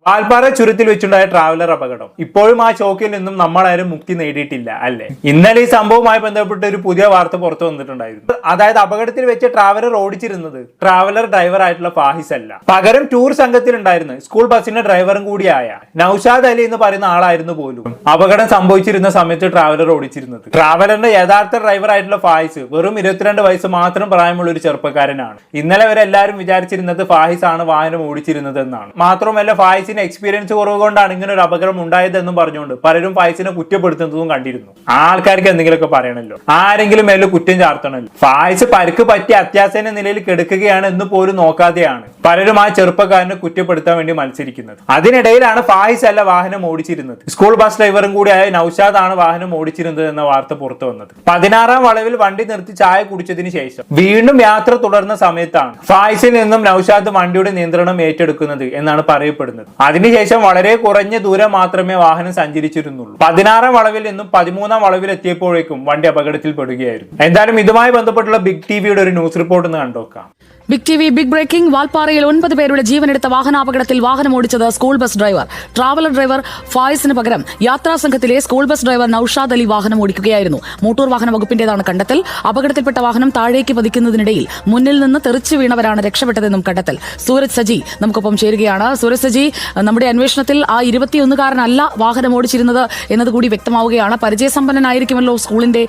വാൽപ്പാറ ചുരത്തിൽ വെച്ചുണ്ടായ ട്രാവലർ അപകടം ഇപ്പോഴും ആ ഷോക്കിൽ നിന്നും നമ്മളാരും മുക്തി നേടിയിട്ടില്ല അല്ലെ. ഇന്നലെ ഈ സംഭവവുമായി ബന്ധപ്പെട്ട് ഒരു പുതിയ വാർത്ത പുറത്തു വന്നിട്ടുണ്ടായിരുന്നു. അതായത് അപകടത്തിൽ വെച്ച് ട്രാവലർ ഓടിച്ചിരുന്നത് ട്രാവലർ ഡ്രൈവർ ആയിട്ടുള്ള ഫാഹിസ് അല്ല, പകരം ടൂർ സംഘത്തിലുണ്ടായിരുന്ന സ്കൂൾ ബസിന്റെ ഡ്രൈവറും കൂടിയായ നൌഷാദ് അലി എന്ന് പറയുന്ന ആളായിരുന്നു പോലും അപകടം സംഭവിച്ചിരുന്ന സമയത്ത് ട്രാവലർ ഓടിച്ചിരുന്നത്. ട്രാവലറിന്റെ യഥാർത്ഥ ഡ്രൈവർ ആയിട്ടുള്ള ഫാഹിസ് വെറും 22 വയസ്സ് മാത്രം പ്രായമുള്ള ഒരു ചെറുപ്പക്കാരനാണ്. ഇന്നലെ വരെ എല്ലാവരും വിചാരിച്ചിരുന്നത് ഫാഹിസ് ആണ് വാഹനം ഓടിച്ചിരുന്നത് എന്നാണ്. മാത്രമല്ല ഫാഹിസിന് എക്സ്പീരിയൻസ് കുറവ് കൊണ്ടാണ് ഇങ്ങനെ ഒരു അപകടം ഉണ്ടായതെന്നും പറഞ്ഞുകൊണ്ട് പലരും ഫായിസിനെ കുറ്റപ്പെടുത്തുന്നതും കണ്ടിരുന്നു. ആൾക്കാർക്ക് എന്തെങ്കിലുമൊക്കെ പറയണല്ലോ, ആരെങ്കിലും മേലെ കുറ്റം ചാർത്തണല്ലോ. ഫായിസ് പരിക്ക് പറ്റി അത്യാസന്ന നിലയിൽ കിടക്കുകയാണ് എന്ന് പോലും നോക്കാതെയാണ് പലരും ആ ചെറുപ്പക്കാരനെ കുറ്റപ്പെടുത്താൻ വേണ്ടി മത്സരിക്കുന്നത്. അതിനിടയിലാണ് ഫായിസ് അല്ല വാഹനം ഓടിച്ചിരുന്നത്, സ്കൂൾ ബസ് ഡ്രൈവറും കൂടിയായ നൌഷാദ് ആണ് വാഹനം ഓടിച്ചിരുന്നത് എന്ന വാർത്ത പുറത്തു വന്നത്. 16ാം വളവിൽ വണ്ടി നിർത്തി ചായ കുടിച്ചതിന് ശേഷം വീണ്ടും യാത്ര തുടർന്ന സമയത്താണ് ഫായിസിൽ നിന്നും നൌഷാദ് വണ്ടിയുടെ നിയന്ത്രണം ഏറ്റെടുക്കുന്നത് എന്നാണ് പറയപ്പെടുന്നത്. അതിനുശേഷം വളരെ കുറഞ്ഞ ദൂരം മാത്രമേ വാഹനം സഞ്ചരിച്ചിരുന്നുള്ളൂ. 16ാം വളവിൽ നിന്നും 13ാം വളവിൽ എത്തിയപ്പോഴേക്കും വണ്ടി അപകടത്തിൽപ്പെടുകയായിരുന്നു. എന്തായാലും ഇതുമായി ബന്ധപ്പെട്ടുള്ള ബിഗ് ടിവിയുടെ ഒരു ന്യൂസ് റിപ്പോർട്ട് ഒന്ന് കണ്ടുനോക്കാം. Big TV big breaking. വാൽപ്പാറയിൽ 9 പേരുടെ ജീവനെടുത്ത വാഹനാപകടത്തിൽ വാഹനം ഓടിച്ചത് school bus driver. Traveller driver ഫായിസിന് പകരം യാത്രാ സംഘത്തിലെ school bus driver Naushad Ali വാഹനം ഓടിക്കുകയായിരുന്നു. മോട്ടോർ വാഹന വകുപ്പിന്റേതാണ് കണ്ടെത്തൽ. അപകടത്തിൽപ്പെട്ട വാഹനം താഴേക്ക് പതിക്കുന്നതിനിടയിൽ മുന്നിൽ നിന്ന് തെറിച്ചു വീണവരാണ് രക്ഷപ്പെട്ടതെന്നും കണ്ടെത്തൽ. സൂരജ് സജി നമുക്കൊപ്പം ചേരുകയാണ്. സൂരജ് സജി, നമ്മുടെ അന്വേഷണത്തിൽ ആ 21-കാരനല്ല വാഹനം ഓടിച്ചിരുന്നത് എന്നതുകൂടി വ്യക്തമാവുകയാണ്. പരിചയസമ്പന്നനായിരിക്കുമല്ലോ സ്കൂളിന്റെ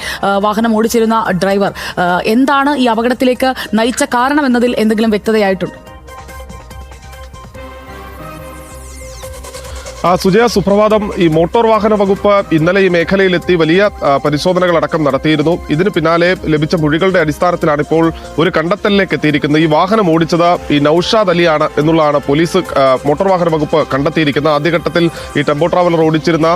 വാഹനം ഓടിച്ചിരുന്ന ഡ്രൈവർ. എന്താണ് ഈ അപകടത്തിലേക്ക് നയിച്ച കാരണം എന്നതിൽ എന്തെങ്കിലും വ്യക്തതയായിട്ടുണ്ട്? സുജയ, സുപ്രഭാതം. ഈ മോട്ടോർ വാഹന വകുപ്പ് ഇന്നലെ ഈ മേഖലയിലെത്തി വലിയ പരിശോധനകൾ അടക്കം നടത്തിയിരുന്നു. ഇതിന് പിന്നാലെ ലഭിച്ച മൊഴികളുടെ അടിസ്ഥാനത്തിലാണ് ഇപ്പോൾ ഒരു കണ്ടെത്തലിലേക്ക് എത്തിയിരിക്കുന്നത്. ഈ വാഹനം ഓടിച്ചത് ഈ നൌഷാദ് അലിയാണ് എന്നുള്ളതാണ് പോലീസ് മോട്ടോർ വാഹന വകുപ്പ് കണ്ടെത്തിയിരിക്കുന്നത്. ആദ്യഘട്ടത്തിൽ ഈ ടെമ്പോ ട്രാവലർ ഓടിച്ചിരുന്ന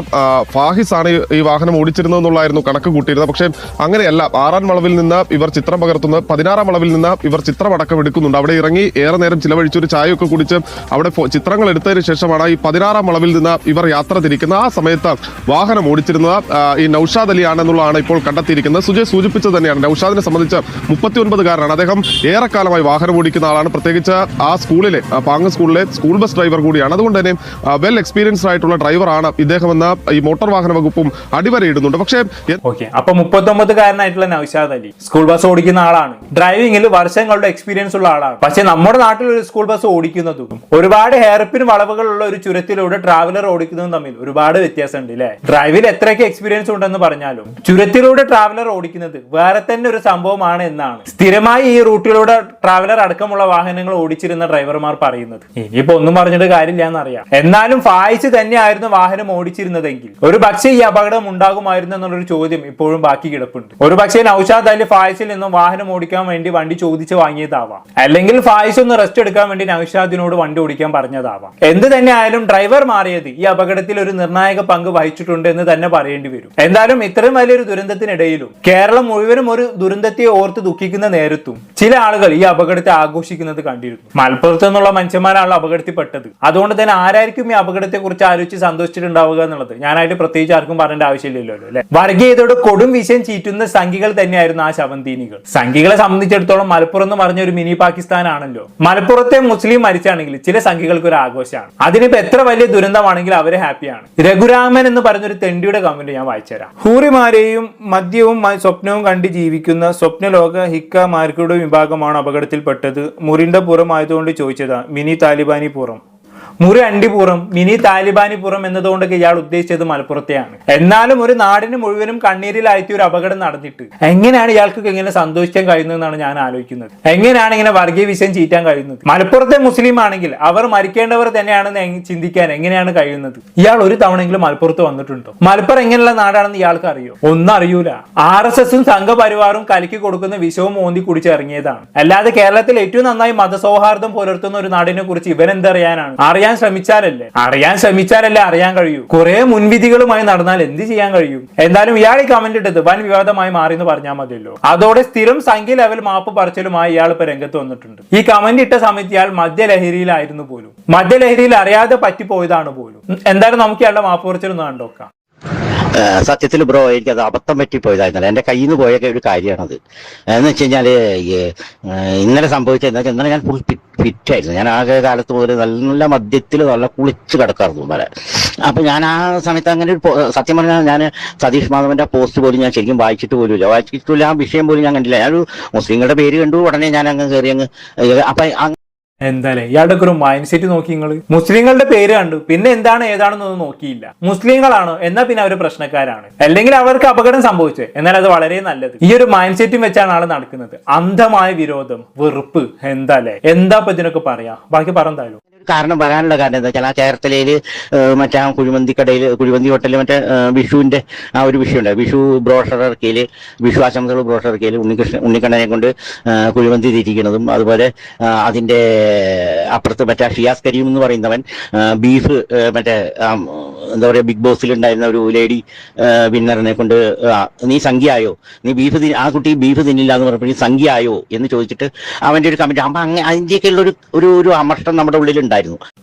ഫാഹിസ് ആണ് ഈ വാഹനം ഓടിച്ചിരുന്നത് എന്നുള്ളായിരുന്നു കണക്ക് കൂട്ടിയിരുന്നത്. പക്ഷേ അങ്ങനെയല്ല. 6ാം വളവിൽ നിന്ന് ഇവർ ചിത്രം പകർത്തുന്നത്, 16ാം വളവിൽ നിന്ന് ഇവർ ചിത്രം അടക്കം എടുക്കുന്നുണ്ട്. അവിടെ ഇറങ്ങി ഏറെ നേരം ചിലവഴിച്ച് ഒരു ചായയൊക്കെ കുടിച്ച് അവിടെ ചിത്രങ്ങൾ എടുത്തതിന് ശേഷമാണ് ഈ 16ാം വളവിൽ നിന്ന് ഇവർ യാത്ര തിരിക്കുന്നത്. ആ സമയത്ത് വാഹനം ഓടിച്ചിരുന്നത് ഈ നൌഷാദ് അലി ആണെന്നുള്ളതാണ് ഇപ്പോൾ കണ്ടെത്തിയിരിക്കുന്നത്. സുജയ് സൂചിപ്പിച്ചത് തന്നെയാണ്. നൌഷാദിനെ സംബന്ധിച്ച് 39-കാരനാണ്. അദ്ദേഹം ഏറെക്കാലമായി വാഹനം ഓടിക്കുന്ന ആളാണ്. പ്രത്യേകിച്ച് ആ സ്കൂളിലെ പാങ്ങ് സ്കൂളിലെ സ്കൂൾ ബസ് ഡ്രൈവർ കൂടിയാണ്. അതുകൊണ്ട് തന്നെ വെൽ എക്സ്പീരിയൻസ്ഡ് ആയിട്ടുള്ള ഡ്രൈവറാണ് ഇദ്ദേഹമെന്ന് ഈ മോട്ടോർ വാഹന വകുപ്പും അടിവരയിടുന്നുണ്ട്. പക്ഷേ അപ്പൊ 39-കാരനായിട്ടുള്ള നൌഷാദ് അലി സ്കൂൾ ബസ് ഓടിക്കുന്ന ആളാണ്. ഡ്രൈവിംഗിൽ വർഷങ്ങളുടെ എക്സ്പീരിയൻസ് ഉള്ള ആളാണ്. പക്ഷെ നമ്മുടെ നാട്ടിൽ ഒരു സ്കൂൾ ബസ് ഓടിക്കുന്നതും ഒരുപാട് ഹെയർപിൻ വളവുകളുള്ള ഒരു ചുരത്തിലൂടെ ട്രാവലർ ഓടിക്കുന്നതും തമ്മിൽ ഒരുപാട് വ്യത്യാസമുണ്ട് അല്ലെ. ഡ്രൈവിൽ എത്രയൊക്കെ എക്സ്പീരിയൻസ് ഉണ്ടെന്ന് പറഞ്ഞാലും ചുരത്തിലൂടെ ട്രാവലർ ഓടിക്കുന്നത് വേറെ തന്നെ ഒരു സംഭവമാണ് എന്നാണ് സ്ഥിരമായി ഈ റൂട്ടിലൂടെ ട്രാവലർ അടക്കമുള്ള വാഹനങ്ങൾ ഓടിച്ചിരുന്ന ഡ്രൈവർമാർ പറയുന്നത്. ഇനിയിപ്പോ ഒന്നും പറഞ്ഞിട്ട് കാര്യമില്ല എന്നറിയാം. എന്നാലും ഫായിസ് തന്നെയായിരുന്നു വാഹനം ഓടിച്ചിരുന്നതെങ്കിൽ ഒരു പക്ഷേ ഈ അപകടം ഉണ്ടാകുമായിരുന്നു എന്നുള്ളൊരു ചോദ്യം ഇപ്പോഴും ബാക്കി കിടപ്പുണ്ട്. ഒരു പക്ഷേ നൌഷാദ് അലി ഫായിസിൽ നിന്നും വാഹനം ഓടിക്കാൻ വേണ്ടി വണ്ടി ചോദിച്ച് വാങ്ങിയതാവാം, അല്ലെങ്കിൽ ഫായിസ് ഒന്ന് റെസ്റ്റ് എടുക്കാൻ വേണ്ടി നൌഷാദിനോട് വണ്ടി ഓടിക്കാൻ പറഞ്ഞതാവാം. എന്ത് തന്നെ ആയാലും ഡ്രൈവർ മാറിയത് ഈ അപകടത്തിൽ ഒരു നിർണായക പങ്ക് വഹിച്ചിട്ടുണ്ട് എന്ന് തന്നെ പറയേണ്ടി വരും. എന്തായാലും ഇത്രയും വലിയൊരു ദുരന്തത്തിനിടയിലും കേരളം മുഴുവനും ഒരു ദുരന്തത്തെ ഓർത്ത് ദുഃഖിക്കുന്ന നേരത്തും ചില ആളുകൾ ഈ അപകടത്തെ ആഘോഷിക്കുന്നത് കണ്ടിരുന്നു. മലപ്പുറത്ത് നിന്നുള്ള മനുഷ്യന്മാരാണ് അപകടത്തിൽപ്പെട്ടത്. അതുകൊണ്ട് തന്നെ ആരായിരിക്കും ഈ അപകടത്തെ കുറിച്ച് ആലോചിച്ച് സന്തോഷിച്ചിട്ടുണ്ടാവുക എന്നുള്ളത് ഞാനായിട്ട് പ്രത്യേകിച്ച് ആർക്കും പറയേണ്ട ആവശ്യമില്ലല്ലോ അല്ലെ. വർഗീയതയുടെ കൊടും വിഷയം ചീറ്റുന്ന സംഘികൾ തന്നെയായിരുന്നു ആ ശവന്തീനികൾ. സംഘികളെ സംബന്ധിച്ചിടത്തോളം മലപ്പുറം എന്ന് പറഞ്ഞ ഒരു മിനി പാകിസ്ഥാൻ ആണല്ലോ. മലപ്പുറത്തെ മുസ്ലിം മരിച്ചാണെങ്കിൽ ചില സംഘികൾക്ക് ഒരു ആഘോഷമാണ്. അതിനിപ്പോ എത്ര വലിയ ദുരന്തമാണെങ്കിൽ അവര് ഹാപ്പിയാണ്. രഘുരാമൻ എന്ന് പറഞ്ഞൊരു തെണ്ടിയുടെ കമന്റ് ഞാൻ വായിച്ചുതരാം. ഹൂറിമാരെയും മദ്യവും സ്വപ്നവും കണ്ട് ജീവിക്കുന്ന സ്വപ്നലോക ഹിക്കമാർക്കുടെ വിഭാഗമാണ് അപകടത്തിൽപ്പെട്ടത്. മുറിന്റെ പുറം ആയതുകൊണ്ട് ചോദിച്ചതാ, മിനി താലിബാനി പുറം. മുറി അണ്ടിപുറം, മിനി താലിബാനിപുറം എന്നതുകൊണ്ടൊക്കെ ഇയാൾ ഉദ്ദേശിച്ചത് മലപ്പുറത്തെയാണ്. എന്നാലും ഒരു നാടിന് മുഴുവനും കണ്ണീരിലാഴ്ത്തിയ ഒരു അപകടം നടന്നിട്ട് എങ്ങനെയാണ് ഇയാൾക്ക് ഇങ്ങനെ സന്തോഷിക്കാൻ കഴിയുന്നതെന്നാണ് ഞാൻ ആലോചിക്കുന്നത്. എങ്ങനെയാണ് ഇങ്ങനെ വർഗീയ വിഷയം ചീറ്റാൻ കഴിയുന്നത്? മലപ്പുറത്തെ മുസ്ലിം ആണെങ്കിൽ അവർ മരിക്കേണ്ടവർ തന്നെയാണെന്ന് ചിന്തിക്കാൻ എങ്ങനെയാണ് കഴിയുന്നത്? ഇയാൾ ഒരു തവണയെങ്കിലും മലപ്പുറത്ത് വന്നിട്ടുണ്ടോ? മലപ്പുറം എങ്ങനെയുള്ള നാടാണെന്ന് ഇയാൾക്ക് അറിയോ? ഒന്നും അറിയൂല. RSSും സംഘപരിവാറും കലക്കി കൊടുക്കുന്ന വിഷവും മോന്തി കുടിച്ച് ഇറങ്ങിയതാണ്. അല്ലാതെ കേരളത്തിൽ ഏറ്റവും നന്നായി മതസൗഹാർദ്ദം പുലർത്തുന്ന ഒരു നാടിനെ കുറിച്ച് ഇവൻ എന്തറിയാനാണ്? അറിയാൻ ശ്രമിച്ചാലല്ലേ അറിയാൻ കഴിയൂ. കുറെ മുൻവിധികളുമായി നടന്നാൽ എന്ത് ചെയ്യാൻ കഴിയും? എന്തായാലും ഇയാൾ ഈ കമന്റ് ഇട്ടത് വൻ വിവാദമായി മാറി എന്ന് പറഞ്ഞാൽ മതിയല്ലോ. അതോടെ സ്ഥിരം സംഖ്യ ലെവൽ മാപ്പ് പറച്ചിലുമായി ഇയാൾ ഇപ്പൊ രംഗത്ത് വന്നിട്ടുണ്ട്. ഈ കമന്റ് ഇട്ട സമയത്ത് ഇയാൾ മദ്യലഹരിയിലായിരുന്നു പോലും. മദ്യലഹരിയിൽ അറിയാതെ പറ്റിപ്പോയതാണ് പോലും. എന്തായാലും നമുക്ക് ഇയാളുടെ മാപ്പ് പറച്ചിലൊന്ന് കണ്ടോക്കാം. സത്യത്തിൽ ബ്രോ എനിക്കത് അബദ്ധം പറ്റിപ്പോയതായിരുന്നല്ലോ. എൻ്റെ കയ്യിൽ നിന്ന് പോയൊക്കെ ഒരു കാര്യമാണത്. എന്ന് വെച്ച് കഴിഞ്ഞാൽ ഇന്നലെ സംഭവിച്ചത് എന്താ വെച്ചാൽ ഇന്നലെ ഞാൻ ഫുൾ ഫിറ്റായിരുന്നു. ഞാൻ ആകെ കാലത്ത് മുതൽ നല്ല മദ്യത്തിൽ നല്ല കുളിച്ച് കിടക്കാറുണ്ട് ഇന്നലെ. അപ്പൊ ഞാൻ ആ സമയത്ത് അങ്ങനെ ഒരു സത്യം പറഞ്ഞാൽ ഞാൻ സതീഷ് മാധവന്റെ പോസ്റ്റ് പോലും ഞാൻ ശരിക്കും വായിച്ചിട്ടില്ല. ആ വിഷയം പോലും ഞാൻ കണ്ടില്ല. ഞാനൊരു മുസ്ലിങ്ങളുടെ പേര് കണ്ടു, ഉടനെ ഞാൻ അങ്ങ് കയറി അങ്ങ് അപ്പൊ എന്തായാലേ ഇയാളുടെ ഒരു മൈൻഡ് സെറ്റ് നോക്കി നിങ്ങള്. മുസ്ലിങ്ങളുടെ പേര് കണ്ടു, പിന്നെ എന്താണ് ഏതാണെന്നൊന്നും നോക്കിയില്ല. മുസ്ലിങ്ങളാണോ എന്നാ പിന്നെ അവര് പ്രശ്നക്കാരാണ്, അല്ലെങ്കിൽ അവർക്ക് അപകടം സംഭവിച്ചത്, എന്നാൽ അത് വളരെ നല്ലത്. ഈ ഒരു മൈൻഡ് സെറ്റും വെച്ചാണ് ആള് നടക്കുന്നത്. അന്ധമായ വിരോധം, വെറുപ്പ്. എന്താ ഇപ്പൊ ഇതിനൊക്കെ പറയാ? ബാക്കി പറഞ്ഞാലും കാരണം പറയാനുള്ള കാരണം എന്താ വെച്ചാൽ ആ ചേർത്തലയില് മറ്റേ ആ കുഴിമന്തി ഹോട്ടലിൽ മറ്റേ വിഷുവിന്റെ ആ ഒരു വിഷയമുണ്ട്. വിഷു ബ്രോഷർ ഇറക്കിയില്, വിഷു ആശംസകൾ ബ്രോഷർ ഇറക്കിയില് ഉണ്ണിക്കണ്ണനെ കൊണ്ട് കുഴിമന്തി തിരിക്കുന്നതും, അതുപോലെ അതിന്റെ അപ്പുറത്ത് മറ്റേ ഷിയാസ് കരീം എന്ന് പറയുന്നവൻ ബീഫ് മറ്റേ എന്താ പറയാ ബിഗ് ബോസിൽ ഉണ്ടായിരുന്ന ഒരു ലേഡി വിന്നറിനെ കൊണ്ട് നീ സംഖ്യയായോ, നീ ആ കുട്ടി ബീഫ് തിന്നില്ല എന്ന് പറഞ്ഞപ്പോൾ നീ സംഖ്യയായോ എന്ന് ചോദിച്ചിട്ട് അവന്റെ ഒരു കമന്റ്. അപ്പൊ അങ്ങനെ അതിന്റെയൊക്കെയുള്ള ഒരു അമർഷം നമ്മുടെ ഉള്ളിലുണ്ട്.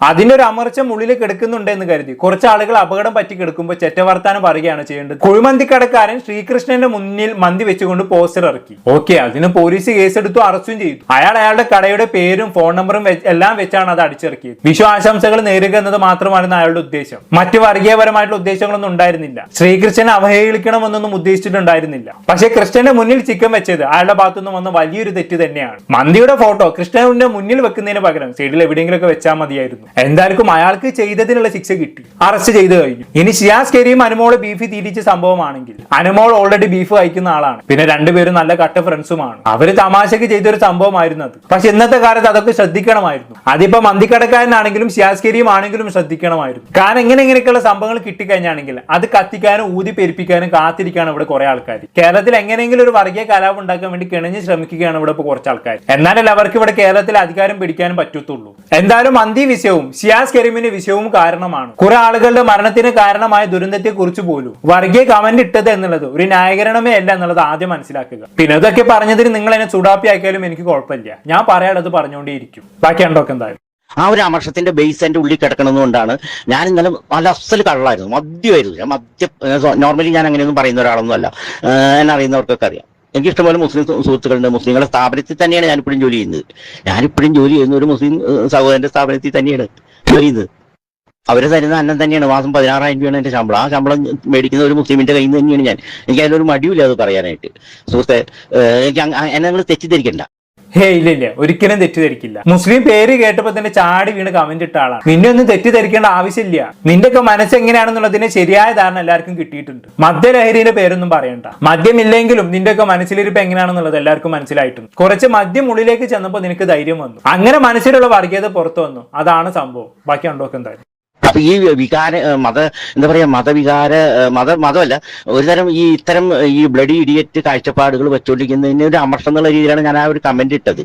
അതിന്റെ ഒരു അമർച്ചം ഉള്ളിൽ കിടക്കുന്നുണ്ട് എന്ന് കരുതി കുറച്ച് ആളുകൾ അപകടം പറ്റി കിടക്കുമ്പോൾ ചെറ്റവർത്താനം പറയുകയാണ് ചെയ്യേണ്ടത്. കുഴിമന്തിക്കടക്കാരൻ ശ്രീകൃഷ്ണന്റെ മുന്നിൽ മന്തി വെച്ചുകൊണ്ട് പോസ്റ്റർ ഇറക്കി. ഓക്കെ, അതിന് പോലീസ് കേസെടുത്തു, അറസ്റ്റും ചെയ്തു. അയാളുടെ കടയുടെ പേരും ഫോൺ നമ്പറും എല്ലാം വെച്ചാണ് അത് അടിച്ചിറക്കിയത്. വിഷു ആശംസകൾ നേരുക എന്നത് മാത്രമായിരുന്നു അയാളുടെ ഉദ്ദേശം. മറ്റു വർഗീയപരമായിട്ടുള്ള ഉദ്ദേശങ്ങളൊന്നും ഉണ്ടായിരുന്നില്ല. ശ്രീകൃഷ്ണനെ അവഹേളിക്കണമെന്നൊന്നും ഉദ്ദേശിച്ചിട്ടുണ്ടായിരുന്നില്ല. പക്ഷെ കൃഷ്ണന്റെ മുന്നിൽ ചിക്കൻ വെച്ചത് അയാളുടെ ഭാഗത്തുനിന്ന് വന്ന വലിയൊരു തെറ്റ് തന്നെയാണ്. മന്തിയുടെ ഫോട്ടോ കൃഷ്ണന്റെ മുന്നിൽ വെക്കുന്നതിന് പകരം സൈഡിൽ എവിടെയെങ്കിലുമൊക്കെ വെച്ചാൽ മതിയായിരുന്നു. എന്തായാലും അയാൾക്ക് ചെയ്തതിനുള്ള ശിക്ഷ കിട്ടി, അറസ്റ്റ് ചെയ്ത് കഴിഞ്ഞു. ഇനി ഷിയാസ് കരീം അനുമോള് ബീഫ് തിരിച്ച സംഭവമാണെങ്കിൽ അനുമോൾ ഓൾറെഡി ബീഫ് കഴിക്കുന്ന ആളാണ്, പിന്നെ രണ്ടുപേരും നല്ല കട്ട ഫ്രണ്ട്സുമാണ്. അവര് തമാശക്ക് ചെയ്തൊരു സംഭവമായിരുന്നു അത്. പക്ഷെ ഇന്നത്തെ കാലത്ത് അതൊക്കെ ശ്രദ്ധിക്കണമായിരുന്നു. അതിപ്പോ മന്തിക്കടക്കാരനാണെങ്കിലും ഷിയാസ് കരീം ആണെങ്കിലും ശ്രദ്ധിക്കണമായിരുന്നു. കാരണം ഇങ്ങനെയൊക്കെയുള്ള സംഭവങ്ങൾ കിട്ടിക്കഴിഞ്ഞാണെങ്കിൽ അത് കത്തിക്കാനും ഊതി പെരുപ്പിക്കാനും കാത്തിരിക്കാനും ഇവിടെ കുറെ ആൾക്കാർ. കേരളത്തിൽ എങ്ങനെയെങ്കിലും ഒരു വർഗീയ കലാപം ഉണ്ടാക്കാൻ വേണ്ടി കിണഞ്ഞ് ശ്രമിക്കുകയാണ് ഇവിടെ ഇപ്പൊ കുറച്ച് ആൾക്കാർ. എന്നാലല്ല അവർക്ക് ഇവിടെ കേരളത്തിൽ അധികാരം പിടിക്കാനും പറ്റത്തുള്ളൂ. എന്തായാലും മന്തി വിഷയവും ഷിയാസ് കരീമിന്റെ വിഷയവും കാരണമാണ് കുറെ ആളുകളുടെ മരണത്തിന് കാരണമായ ദുരന്തത്തെ കുറിച്ച് പോലും വർഗീയ കമന്റ് ഇട്ടത് എന്നുള്ളത് ഒരു ന്യായീകരണമേ അല്ല എന്നുള്ളത് ആദ്യം മനസ്സിലാക്കുക. പിന്നെ ഇതൊക്കെ പറഞ്ഞതിന് നിങ്ങൾ എന്നെ ചൂടാപ്പി ആക്കിയാലും എനിക്ക് കുഴപ്പമില്ല, ഞാൻ പറയാനുള്ളത് പറഞ്ഞുകൊണ്ടേയിരിക്കും. ബാക്കി ഉണ്ടോക്കെ എന്തായാലും ആ ഒരു അമർഷത്തിന്റെ ബേസ് എന്റെ ഉള്ളിൽ കിടക്കണമെന്നുകൊണ്ടാണ് ഞാൻ ഇന്നലെ നല്ല അസൽ കള്ളായിരുന്നു, മദ്യമായിരുന്നു. ഞാൻ നോർമലി ഞാൻ അങ്ങനെയൊന്നും പറയുന്ന ഒരാളൊന്നും അല്ല, എന്നെ അറിയുന്നവർക്കൊക്കെ അറിയാം. എനിക്ക് ഇഷ്ടംപോലെ മുസ്ലിം സുഹൃത്തുക്കളുണ്ട്. മുസ്ലിങ്ങളുടെ സ്ഥാപനത്തിൽ തന്നെയാണ് ഞാനിപ്പോഴും ജോലി ചെയ്യുന്നത്. ഞാനിപ്പോഴും ജോലി ചെയ്യുന്ന ഒരു മുസ്ലിം സഹോദരന്റെ സ്ഥാപനത്തിൽ തന്നെയാണ് ജോലി ചെയ്യുന്നത്. അവര് തരുന്ന അന്നം തന്നെയാണ്. മാസം 16,000 രൂപയാണ് എന്റെ ശമ്പളം. ആ ശമ്പളം മേടിക്കുന്ന ഒരു മുസ്ലിമിന്റെ കയ്യിൽ നിന്ന് തന്നെയാണ് ഞാൻ. എനിക്ക് അതിലൊരു മടിയില്ല അത് പറയാനായിട്ട്. സുഹൃത്തെ, എനിക്ക് എന്നെ നിങ്ങൾ തെറ്റിദ്ധരിക്കണ്ട. ഇല്ല, ഒരിക്കലും തെറ്റിദ്ധരിക്കില്ല. മുസ്ലിം പേര് കേട്ടപ്പോ തന്നെ ചാടി വീണ് കമന്റ് ഇട്ട ആളാണ്. നിന്നെ ഒന്നും തെറ്റിദ്ധരിക്കേണ്ട ആവശ്യമില്ല. നിന്റെയൊക്കെ മനസ്സ് എങ്ങനെയാണെന്നുള്ളതിന് ശരിയായ ധാരണ എല്ലാവർക്കും കിട്ടിയിട്ടുണ്ട്. മദ്യലഹരിയുടെ പേരൊന്നും പറയണ്ട. മദ്യമില്ലെങ്കിലും നിന്റെയൊക്കെ മനസ്സിലിരിപ്പ് എങ്ങനെയാണെന്നുള്ളത് എല്ലാവർക്കും മനസ്സിലായിട്ടുണ്ട്. കുറച്ച് മദ്യം ഉള്ളിലേക്ക് ചെന്നപ്പോൾ നിനക്ക് ധൈര്യം വന്നു, അങ്ങനെ മനസ്സിലുള്ള വർഗീയത പുറത്തു വന്നു. അതാണ് സംഭവം. ബാക്കി ഉണ്ടോക്കെ എന്തായാലും അപ്പൊ ഈ മതമല്ല, ഒരുതരം ഇത്തരം ഈ ബ്ലഡി ഇഡിയറ്റ് കാഴ്ചപ്പാടുകൾ വെച്ചുകൊണ്ടിരിക്കുന്നതിന് ഒരു അമർഷം എന്നുള്ള രീതിയിലാണ് ഞാൻ ആ ഒരു കമന്റ് ഇട്ടത്.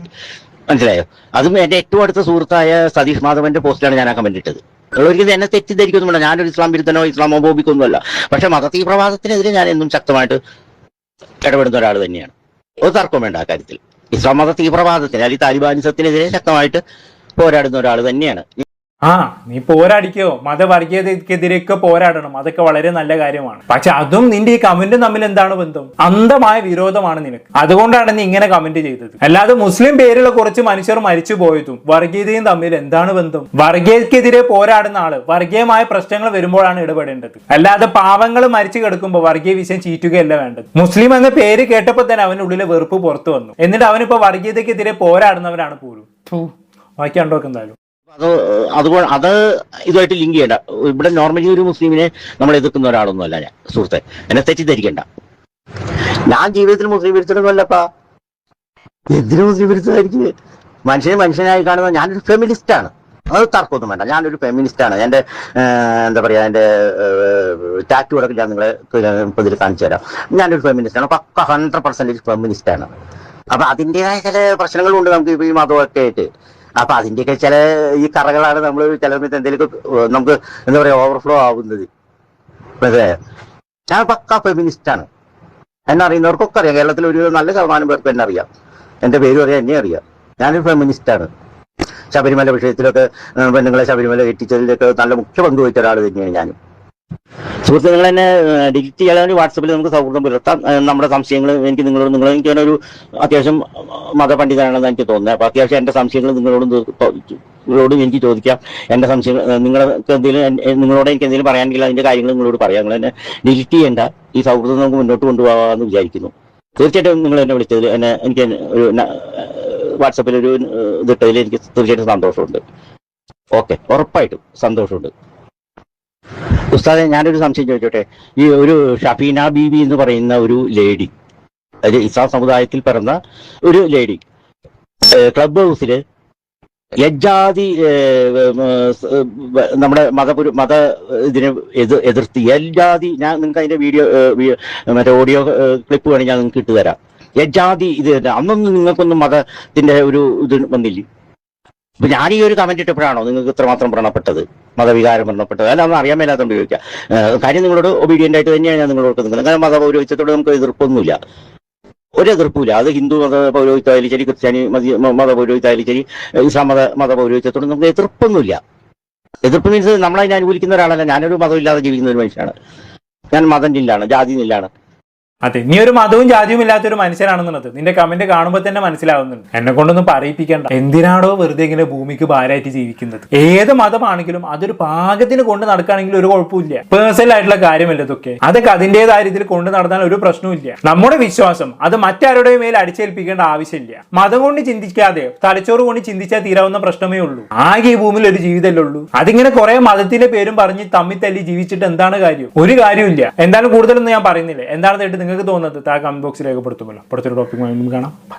മനസ്സിലായോ? അതും എന്റെ ഏറ്റവും അടുത്ത സുഹൃത്തായ സതീഷ് മാധവന്റെ പോസ്റ്റിലാണ് ഞാൻ ആ കമന്റ് ഇട്ടത്. ഒരിക്കലും എന്നെ തെറ്റിദ്ധരിക്കൊന്നുമില്ല. ഞാനൊരു ഇസ്ലാം വിരുദ്ധനോ ഇസ്ലാമോഫോബിക്കൊന്നുമല്ല. പക്ഷെ മത തീവ്രവാദത്തിനെതിരെ ഞാൻ എന്നും ശക്തമായിട്ട് ഇടപെടുന്ന ഒരാൾ തന്നെയാണ്. ഒരു തർക്കവും വേണ്ട ആ കാര്യത്തിൽ. ഇസ്ലാം മത തീവ്രവാദത്തിന് അല്ലെങ്കിൽ താലിബാനിസത്തിനെതിരെ ശക്തമായിട്ട് പോരാടുന്ന ഒരാൾ തന്നെയാണ്. നീ പോരാടിക്കോ, മതവർഗീയതക്കെതിരെയൊക്കെ പോരാടണം, അതൊക്കെ വളരെ നല്ല കാര്യമാണ്. പക്ഷെ അതും നിന്റെ ഈ കമന്റും തമ്മിൽ എന്താണ് ബന്ധം? അന്ധമായ വിരോധമാണ് നിനക്ക്. അതുകൊണ്ടാണ് നീ ഇങ്ങനെ കമന്റ് ചെയ്തത്. അല്ലാതെ മുസ്ലിം പേരുള്ള കുറച്ച് മനുഷ്യർ മരിച്ചു പോയതും വർഗീയതയും തമ്മിൽ എന്താണ് ബന്ധം? വർഗീയതക്കെതിരെ പോരാടുന്ന ആള് വർഗീയമായ പ്രശ്നങ്ങൾ വരുമ്പോഴാണ് ഇടപെടേണ്ടത്. അല്ലാതെ പാവങ്ങൾ മരിച്ചു കിടക്കുമ്പോൾ വർഗീയ വിഷയം ചീറ്റുകയല്ല വേണ്ടത്. മുസ്ലിം എന്ന പേര് കേട്ടപ്പോൾ തന്നെ അവന്റെ ഉള്ളിലെ വെറുപ്പ് പുറത്തു വന്നു. എന്നിട്ട് അവനിപ്പോ വർഗീയതക്കെതിരെ പോരാടുന്നവരാണ് പോലും. ബാക്കി ഉണ്ടോക്കെ എന്തായാലും അത് ഇതുമായിട്ട് ലിങ്ക് ചെയ്യണ്ട. ഇവിടെ നോർമലി ഒരു മുസ്ലിമിനെ നമ്മൾ എതിർക്കുന്ന ഒരാളൊന്നും അല്ല ഞാൻ. സുഹൃത്തെ, എന്നെ തെറ്റിദ്ധരിക്കണ്ട. ഞാൻ ജീവിതത്തിൽ മുസ്ലിം വിരുദ്ധനൊന്നുമല്ലപ്പാ. എന്തിനു മുസ്ലിം വിരുദ്ധമായിരിക്കും? മനുഷ്യനായി കാണുന്ന ഞാനൊരു ഫെമിനിസ്റ്റാണ്. അത് തർക്കമൊന്നും വേണ്ട. ഞാനൊരു ഫെമിനിസ്റ്റാണ്. എന്റെ എന്താ പറയാ, എന്റെ ടാറ്റു അടക്കം ഞാൻ നിങ്ങളെ ഇതിൽ കാണിച്ചു തരാം. ഞാനൊരു ഫെമിനിസ്റ്റാണ്, പക്ക 100% ഫെമിനിസ്റ്റാണ്. അപ്പൊ അതിൻ്റെതായ ചില പ്രശ്നങ്ങളുണ്ട് നമുക്ക് ഇപ്പൊ ഈ മതമൊക്കെ ആയിട്ട്. അപ്പൊ അതിന്റെയൊക്കെ ചില ഈ കറകളാണ് നമ്മൾ ചില സമയത്ത് എന്തെങ്കിലും നമുക്ക് എന്താ പറയാ ഓവർഫ്ലോ ആവുന്നത്. മനസ്സിലായോ? ഞാൻ പക്ക ഫെമിനിസ്റ്റാണ്. എന്നെ അറിയുന്നവർക്കൊക്കെ അറിയാം. കേരളത്തിൽ ഒരു നല്ല ശതമാനം പേർക്ക് എന്നെ അറിയാം. എന്റെ പേരും അറിയാം, എന്നെ അറിയാം. ഞാനൊരു ഫെമിനിസ്റ്റാണ്. ശബരിമല വിഷയത്തിലൊക്കെ പെണ്ണുങ്ങളെ ശബരിമല എത്തിച്ചതിലൊക്കെ നല്ല മുഖ്യ പങ്ക് വഹിച്ച ഒരാൾ തന്നെയാണ് ഞാനും. സുഹൃത്ത്, നിങ്ങൾ എന്നെ ഡിലീറ്റ് ചെയ്യാൻ വേണ്ടി വാട്സപ്പിൽ നമുക്ക് സൗഹൃദം പുലർത്താം. നമ്മുടെ സംശയങ്ങൾ എനിക്ക് എനിക്ക് ഒരു അത്യാവശ്യം മതപണ്ഡിതനാണെന്ന് എനിക്ക് തോന്നുന്നത്. അപ്പോൾ അത്യാവശ്യം എൻ്റെ സംശയങ്ങൾ നിങ്ങളോട് എനിക്ക് ചോദിക്കാം. എൻ്റെ സംശയങ്ങൾ നിങ്ങളോട് എനിക്ക് എന്തെങ്കിലും പറയാനെങ്കിൽ അതിൻ്റെ കാര്യങ്ങൾ നിങ്ങളോട് പറയാം. നിങ്ങൾ എന്നെ ഡിലീറ്റ് ചെയ്യേണ്ട. ഈ സൗഹൃദം നമുക്ക് മുന്നോട്ട് കൊണ്ടുപോകാമെന്ന് വിചാരിക്കുന്നു. തീർച്ചയായിട്ടും നിങ്ങൾ എന്നെ വിളിച്ചതിൽ എനിക്ക് ഒരു വാട്സപ്പിൽ ഒരു ഇതിട്ടതിൽ എനിക്ക് തീർച്ചയായിട്ടും സന്തോഷമുണ്ട്. ഓക്കെ, ഉറപ്പായിട്ടും സന്തോഷമുണ്ട്. ഉസ്താദെ, ഞാനൊരു സംശയം ചോദിച്ചോട്ടെ. ഈ ഒരു ഷഫീന ബീബി എന്ന് പറയുന്ന ഒരു ലേഡി, അത് ഇസ്ലാം സമുദായത്തിൽ പിറന്ന ഒരു ലേഡി, ക്ലബ് ഹൗസിൽ യജ്ജാതി നമ്മുടെ മത ഇതിനെ എതിർത്ത് യജ്ജാതി, ഞാൻ നിങ്ങൾക്ക് അതിന്റെ വീഡിയോ മറ്റേ ഓഡിയോ ക്ലിപ്പ് വേണമെങ്കിൽ ഞാൻ നിങ്ങൾക്ക് ഇട്ടുതരാം. യജ്ജാതി ഇത് അന്നൊന്നും നിങ്ങൾക്കൊന്നും മതത്തിന്റെ ഒരു ഇത് വന്നില്ല. ഇപ്പൊ ഞാൻ ഈ ഒരു കമന്റ് ഇട്ടപ്പോഴാണോ നിങ്ങൾക്ക് ഇത്രമാത്രം വ്രണപ്പെട്ടത്, മതവികാരം വ്രണപ്പെട്ടത്? അല്ല, ഒന്നും അറിയാൻ മേലാത്തോണ്ട് ചോദിക്കാം. കാര്യം നിങ്ങളോട് ഒബീഡിയന്റ് ആയിട്ട് തന്നെയാണ് ഞാൻ നിങ്ങളോട് നിൽക്കുന്നത്. അങ്ങനെ മതപൗരോഹിത്യത്തോട് നമുക്ക് എതിർപ്പൊന്നുമില്ല, ഒരു എതിർപ്പില്ല. അത് ഹിന്ദു മത പൗരോഹിത്യമായാലും ശരി, ക്രിസ്ത്യാനി മത പൗരോഹിത്യമായാലും ശരി, ഇസ്ലാം മത പൗരോഹിത്യത്തോട് നമുക്ക് എതിർപ്പൊന്നുമില്ല. എതിർപ്പ് മീൻസ് നമ്മളതിനെ അനുകൂലിക്കുന്ന ഒരാളല്ല. ഞാനൊരു മതമില്ലാതെ ജീവിക്കുന്ന ഒരു മനുഷ്യനാണ്. ഞാൻ മതം ജില്ലാണ്, ജാതി ജില്ലാണ്. അതെ, നീ ഒരു മതവും ജാതിയും ഇല്ലാത്തൊരു മനുഷ്യനാണെന്നുള്ളത് നിന്റെ കമന്റ് കാണുമ്പോൾ തന്നെ മനസ്സിലാവുന്നുണ്ട്. എന്നെ കൊണ്ടൊന്നും പറയിപ്പിക്കണ്ട. എന്തിനാണോ വെറുതെ ഇങ്ങനെ ഭൂമിക്ക് ഭാരമായിട്ട് ജീവിക്കുന്നത്? ഏത് മതമാണെങ്കിലും അതൊരു പാകത്തിന് കൊണ്ട് നടക്കുകയാണെങ്കിൽ ഒരു കുഴപ്പമില്ല. പേഴ്സണൽ ആയിട്ടുള്ള കാര്യമല്ല ഇതൊക്കെ. അതൊക്കെ അതിൻ്റെതായ രീതിയിൽ കൊണ്ട് നടന്നാൽ ഒരു പ്രശ്നമില്ല. നമ്മുടെ വിശ്വാസം അത് മറ്റാരുടെയും മേൽ അടിച്ചേൽപ്പിക്കേണ്ട ആവശ്യമില്ല. മതം കൊണ്ട് ചിന്തിക്കാതെ തലച്ചോറ് കൊണ്ട് ചിന്തിച്ചാൽ തീരാവുന്ന പ്രശ്നമേ ഉള്ളൂ. ആകെ ഈ ഭൂമിയിൽ ഒരു ജീവിതമല്ലേ ഉള്ളൂ. അതിങ്ങനെ കുറെ മതത്തിന്റെ പേരും പറഞ്ഞ് തമ്മി തല്ലി ജീവിച്ചിട്ട് എന്താണ് കാര്യം? ഒരു കാര്യമില്ല. എന്തായാലും കൂടുതലൊന്നും ഞാൻ പറയുന്നില്ല. എന്താണ് നിങ്ങൾക്ക് തോന്നുന്നത്? കമന്റ് ബോക്സിൽ രേഖപ്പെടുത്തുമല്ലോ. അടുത്തൊരു ടോപ്പിക് കാണാം.